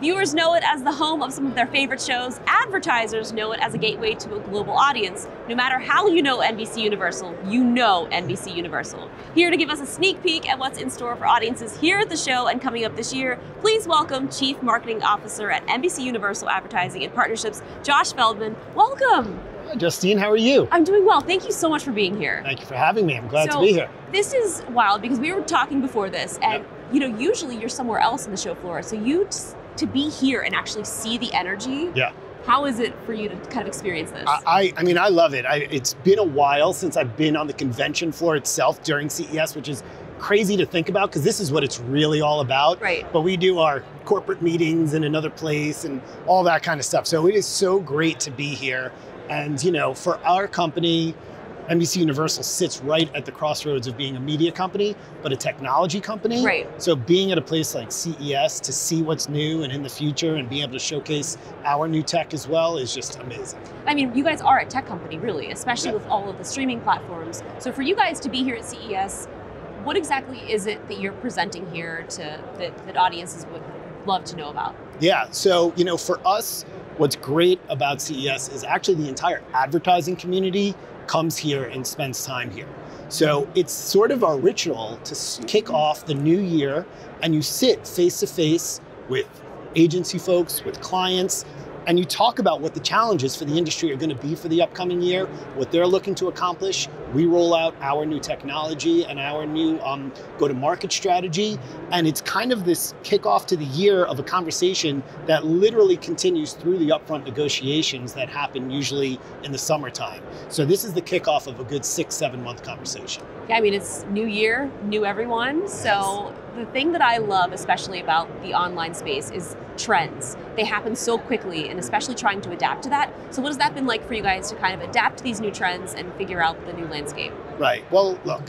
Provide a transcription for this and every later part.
Viewers know it as the home of some of their favorite shows. Advertisers know it as a gateway to a global audience. No matter how you know NBC Universal, you know NBC Universal. Here to give us a sneak peek at what's in store for audiences here at the show and coming up this year, please welcome Chief Marketing Officer at NBC Universal Advertising and Partnerships, Josh Feldman. Welcome. Hi, Justine, how are you? I'm doing well. Thank you so much for being here. Thank you for having me. I'm glad to be here. This is wild because we were talking before this, and you know, usually you're somewhere else in the show floor. So to be here and actually see the energy. Yeah. How is it for you to kind of experience this? I mean, I love it. It's been a while since I've been on the convention floor itself during CES, which is crazy to think about because this is what it's really all about. Right. But we do our corporate meetings in another place and all that kind of stuff. So it is so great to be here. And you know, for our company, NBC Universal sits right at the crossroads of being a media company, but a technology company. Right. So being at a place like CES to see what's new and in the future and being able to showcase our new tech as well is just amazing. I mean, you guys are a tech company, really, especially with all of the streaming platforms. So for you guys to be here at CES, what exactly is it that you're presenting here that audiences would love to know about? Yeah, so you know, for us, what's great about CES is actually the entire advertising community comes here and spends time here. So it's sort of our ritual to kick off the new year and you sit face to face with agency folks, with clients, and you talk about what the challenges for the industry are going to be for the upcoming year, what they're looking to accomplish. We roll out our new technology and our new go-to-market strategy, and it's kind of this kickoff to the year of a conversation that literally continues through the upfront negotiations that happen usually in the summertime. So this is the kickoff of a good 6-7 month conversation. Yeah, I mean, it's new year, new everyone. So the thing that I love especially about the online space is trends. They happen so quickly, and especially trying to adapt to that. So what has that been like for you guys to kind of adapt to these new trends and figure out the new landscape? Right, well, look,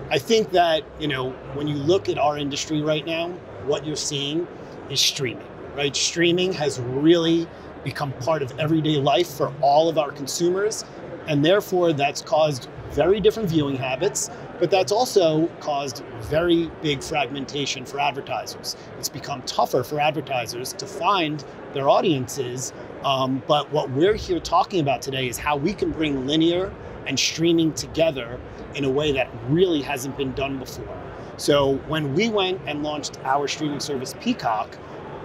I think that, you know, when you look at our industry right now, what you're seeing is streaming, right? Streaming has really become part of everyday life for all of our consumers, and therefore that's caused very different viewing habits, but that's also caused very big fragmentation for advertisers. It's become tougher for advertisers to find their audiences, but what we're here talking about today is how we can bring linear and streaming together in a way that really hasn't been done before. So when we went and launched our streaming service Peacock,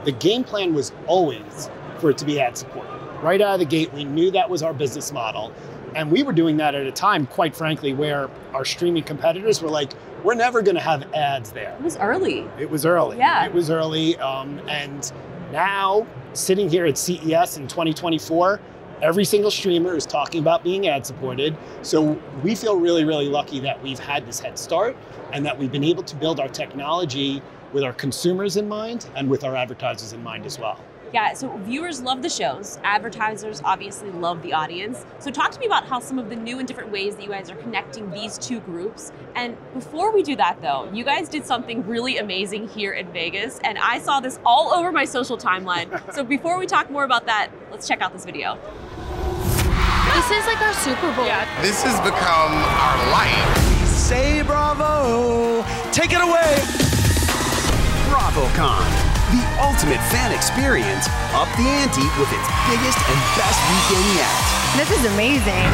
the game plan was always for it to be ad supported. Right out of the gate, we knew that was our business model. And we were doing that at a time, quite frankly, where our streaming competitors were like, we're never going to have ads there. It was early. It was early. Yeah. It was early. And now, sitting here at CES in 2024, every single streamer is talking about being ad supported. So we feel really, really lucky that we've had this head start and that we've been able to build our technology with our consumers in mind and with our advertisers in mind as well. Yeah, so viewers love the shows. Advertisers obviously love the audience. So talk to me about how some of the new and different ways that you guys are connecting these two groups. And before we do that though, you guys did something really amazing here in Vegas, and I saw this all over my social timeline. So before we talk more about that, let's check out this video. This is like our Super Bowl. Yeah. This has become our life. Say bravo, take it away. BravoCon. The ultimate fan experience, up the ante with its biggest and best weekend yet. This is amazing.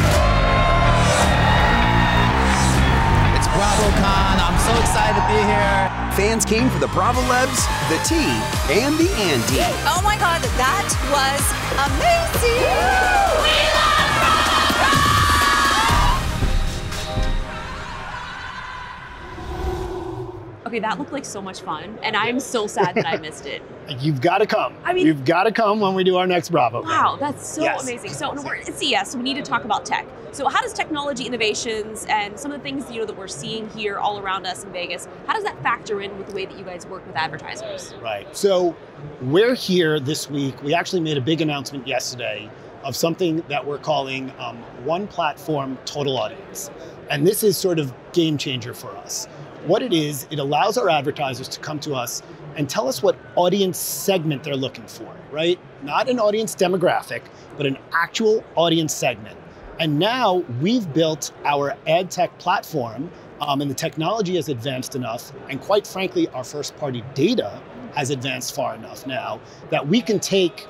It's BravoCon. I'm so excited to be here. Fans came for the Bravo Lebs, the T, and the Andy. Oh my God, that was amazing. We love Bravo! Okay, that looked like so much fun, and I'm so sad that I missed it. You've got to come. I mean, you've got to come when we do our next Bravo. Wow, that's so Yes. amazing. So we're at CES, so we need to talk about tech. So how does technology innovations and some of the things that we're seeing here all around us in Vegas, how does that factor in with the way that you guys work with advertisers? Right. So we're here this week. We actually made a big announcement yesterday of something that we're calling One Platform Total Audience. And this is sort of game changer for us. What it is, it allows our advertisers to come to us and tell us what audience segment they're looking for, right? Not an audience demographic, but an actual audience segment. And now we've built our ad tech platform, and the technology has advanced enough, and quite frankly, our first party data has advanced far enough now that we can take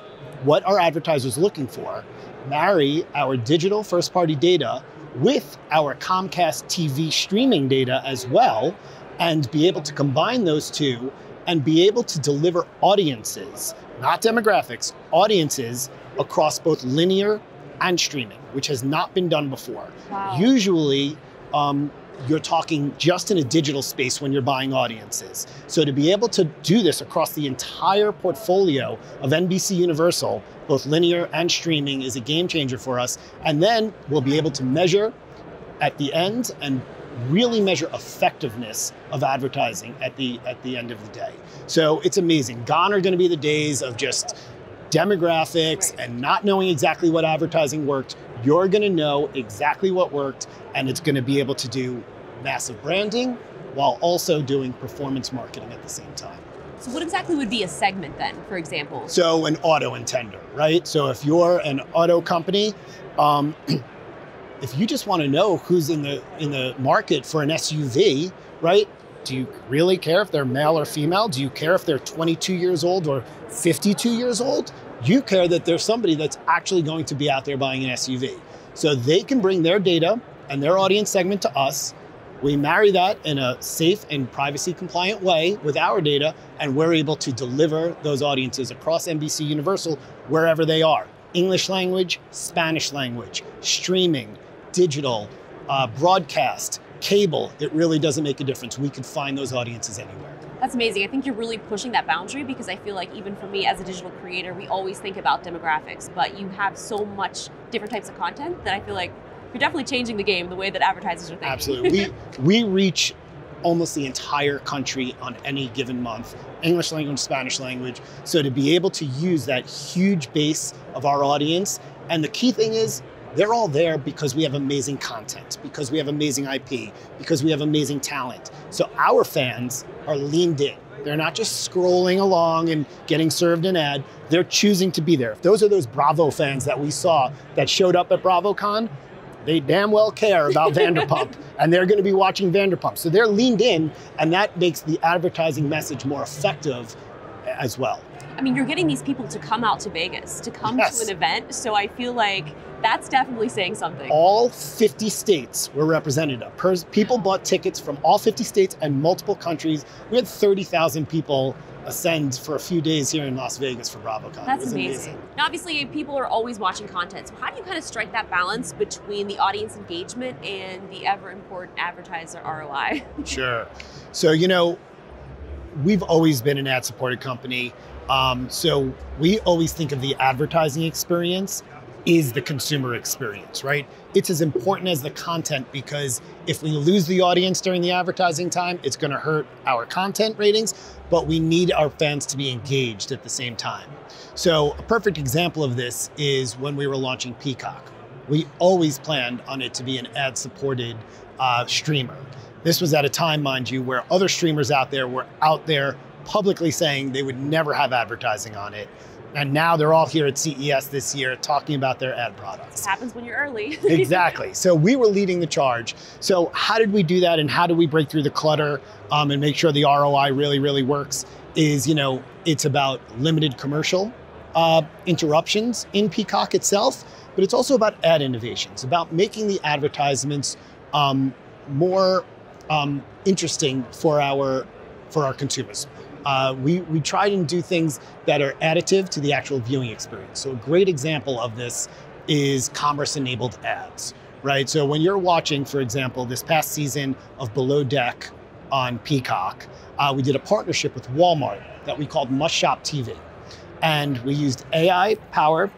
what our advertisers are looking for, marry our digital first-party data with our Comcast TV streaming data as well, and be able to combine those two and be able to deliver audiences, not demographics, audiences across both linear and streaming, which has not been done before. Wow. Usually, you're talking just in a digital space when you're buying audiences. So to be able to do this across the entire portfolio of NBC Universal, both linear and streaming, is a game changer for us. And then we'll be able to measure at the end and really measure effectiveness of advertising at the end of the day. So it's amazing. Gone are going to be the days of just demographics and not knowing exactly what advertising worked. You're going to know exactly what worked, and it's going to be able to do massive branding while also doing performance marketing at the same time. So what exactly would be a segment then, for example? So an auto intender, right? So if you're an auto company, if you just want to know who's in the market for an SUV, right? Do you really care if they're male or female? Do you care if they're 22 years old or 52 years old? You care that there's somebody that's actually going to be out there buying an SUV. So they can bring their data and their audience segment to us. We marry that in a safe and privacy compliant way with our data, and we're able to deliver those audiences across NBC Universal wherever they are. English language, Spanish language, streaming, digital, broadcast, cable. It really doesn't make a difference. We can find those audiences anywhere. That's amazing. I think you're really pushing that boundary, because I feel like even for me as a digital creator, we always think about demographics, but you have so much different types of content that I feel like you're definitely changing the game, the way that advertisers are thinking. Absolutely. We reach almost the entire country on any given month, English language, Spanish language. So to be able to use that huge base of our audience, and the key thing is, they're all there because we have amazing content, because we have amazing IP, because we have amazing talent. So our fans are leaned in. They're not just scrolling along and getting served an ad. They're choosing to be there. If those are those Bravo fans that we saw that showed up at BravoCon, they damn well care about Vanderpump, and they're going to be watching Vanderpump. So they're leaned in, and that makes the advertising message more effective as well. I mean, you're getting these people to come out to Vegas, to come to an event, so I feel like that's definitely saying something. All 50 states were represented. People bought tickets from all 50 states and multiple countries. We had 30,000 people ascend for a few days here in Las Vegas for BravoCon. That's amazing. Now, obviously, people are always watching content, so how do you kind of strike that balance between the audience engagement and the ever-important advertiser ROI? Sure. So, you know, we've always been an ad-supported company. So we always think of the advertising experience is the consumer experience, right? It's as important as the content, because if we lose the audience during the advertising time, it's going to hurt our content ratings, but we need our fans to be engaged at the same time. So a perfect example of this is when we were launching Peacock. We always planned on it to be an ad-supported streamer. This was at a time, mind you, where other streamers out there were publicly saying they would never have advertising on it. And now they're all here at CES this year talking about their ad products. It happens when you're early. Exactly. So we were leading the charge. So how did we do that, and how do we break through the clutter and make sure the ROI really, really works? Is, you know, it's about limited commercial interruptions in Peacock itself, but it's also about ad innovations, about making the advertisements more interesting for our consumers. We try and do things that are additive to the actual viewing experience. So a great example of this is commerce-enabled ads, right? So when you're watching, for example, this past season of Below Deck on Peacock, we did a partnership with Walmart that we called Must Shop TV. And we used AI-powered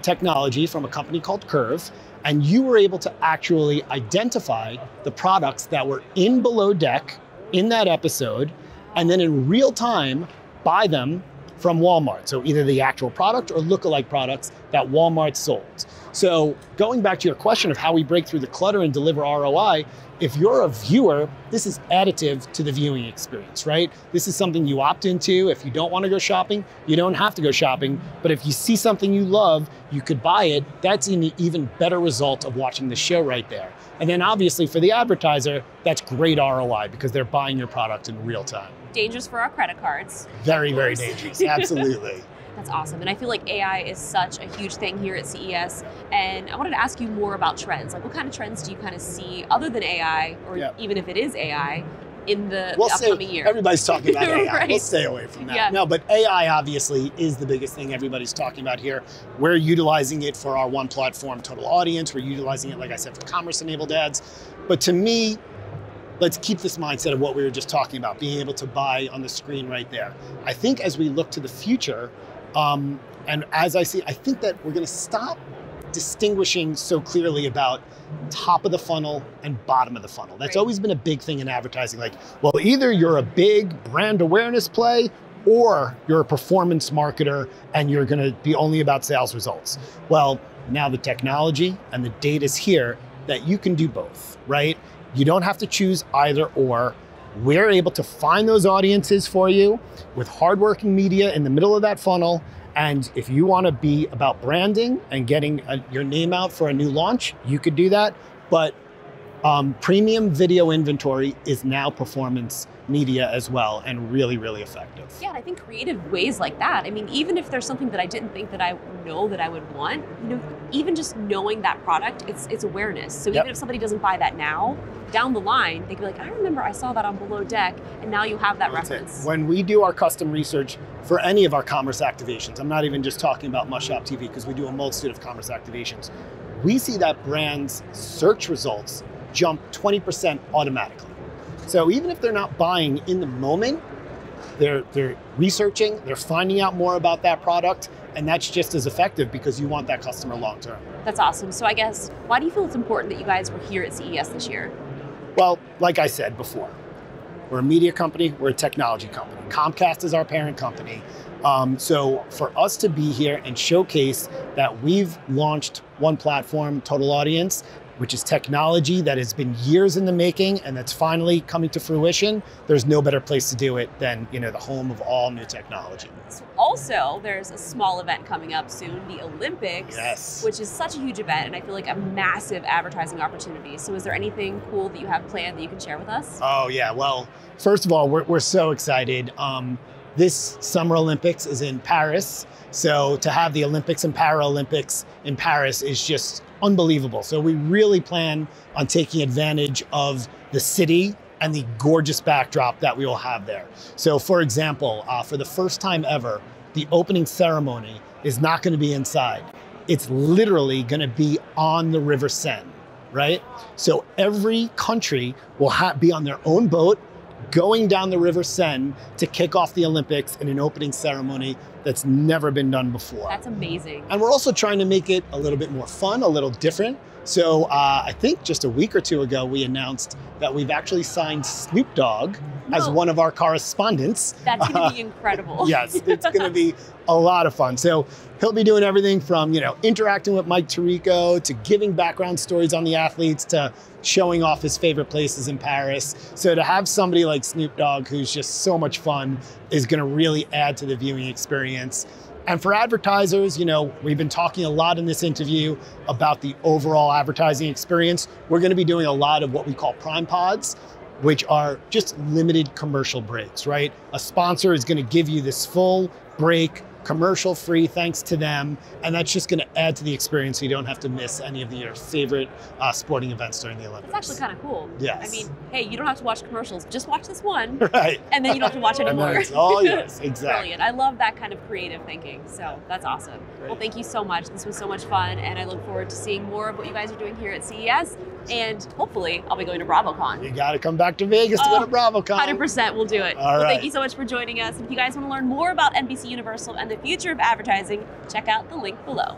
technology from a company called Curve, and you were able to actually identify the products that were in Below Deck in that episode, and then in real time, buy them from Walmart. So either the actual product or lookalike products that Walmart sold. So going back to your question of how we break through the clutter and deliver ROI, if you're a viewer, this is additive to the viewing experience, right? This is something you opt into. If you don't want to go shopping, you don't have to go shopping. But if you see something you love, you could buy it. That's an even better result of watching the show right there. And then obviously for the advertiser, that's great ROI because they're buying your product in real time. dangerous for our credit cards. Very, very dangerous. Absolutely. That's awesome. And I feel like AI is such a huge thing here at CES. And I wanted to ask you more about trends. Like, what kind of trends do you kind of see other than AI, or even if it is AI, in the upcoming year? Everybody's talking about AI. Right. We'll stay away from that. Yeah. No, but AI obviously is the biggest thing everybody's talking about here. We're utilizing it for our one platform total audience. We're utilizing it, like I said, for commerce-enabled ads. But to me, let's keep this mindset of what we were just talking about, being able to buy on the screen right there. I think as we look to the future, and as I think that we're going to stop distinguishing so clearly about top of the funnel and bottom of the funnel. That's always been a big thing in advertising. Like, well, either you're a big brand awareness play or you're a performance marketer and you're going to be only about sales results. Well, now the technology and the data's here that you can do both, right? You don't have to choose either or. We're able to find those audiences for you with hardworking media in the middle of that funnel. And if you want to be about branding and getting your name out for a new launch, you could do that. But premium video inventory is now performance media as well, and really, really effective. Yeah, and I think creative ways like that. I mean, even if there's something that I didn't think that I know that I would want, you know, even just knowing that product, it's awareness. So even if somebody doesn't buy that now, down the line, they can be like, I remember I saw that on Below Deck, and now you have that reference. When we do our custom research for any of our commerce activations, I'm not even just talking about Must Shop TV, because we do a multitude of commerce activations, we see that brands' search results jump 20% automatically. So even if they're not buying in the moment, they're researching, they're finding out more about that product, and that's just as effective because you want that customer long term. That's awesome. So I guess, why do you feel it's important that you guys were here at CES this year? Well, like I said before, we're a media company, we're a technology company. Comcast is our parent company. So for us to be here and showcase that we've launched one platform, Total Audience, which is technology that has been years in the making and that's finally coming to fruition, there's no better place to do it than, you know, the home of all new technology. Also, there's a small event coming up soon, the Olympics, which is such a huge event, and I feel like a massive advertising opportunity. So is there anything cool that you have planned that you can share with us? Oh yeah, well, first of all, we're so excited. This Summer Olympics is in Paris. So to have the Olympics and Paralympics in Paris is just unbelievable. So we really plan on taking advantage of the city and the gorgeous backdrop that we will have there. So for example, for the first time ever, the opening ceremony is not going to be inside. It's literally going to be on the River Seine, right? So every country will be on their own boat going down the River Seine to kick off the Olympics in an opening ceremony that's never been done before. That's amazing. And we're also trying to make it a little bit more fun, a little different. So I think just a week or two ago, we announced that we've actually signed Snoop Dogg as one of our correspondents. That's going to be incredible. Yes, it's going to be a lot of fun. So he'll be doing everything from, you know, interacting with Mike Tirico to giving background stories on the athletes to showing off his favorite places in Paris. So to have somebody like Snoop Dogg, who's just so much fun, is going to really add to the viewing experience. And for advertisers, you know, we've been talking a lot in this interview about the overall advertising experience. We're going to be doing a lot of what we call prime pods, which are just limited commercial breaks, right? A sponsor is going to give you this full break, commercial free, thanks to them. And that's just going to add to the experience so you don't have to miss any of your favorite sporting events during the Olympics. It's actually kind of cool. Yes. I mean, hey, you don't have to watch commercials. Just watch this one. Right. And then you don't have to watch anymore. Oh, yes, exactly. Brilliant. I love that kind of creative thinking. So that's awesome. Great. Well, thank you so much. This was so much fun. And I look forward to seeing more of what you guys are doing here at CES. And hopefully I'll be going to BravoCon. You got to come back to Vegas to go to BravoCon. 100% we'll do it. All right. Thank you so much for joining us. And if you guys want to learn more about NBC Universal and the future of advertising, check out the link below.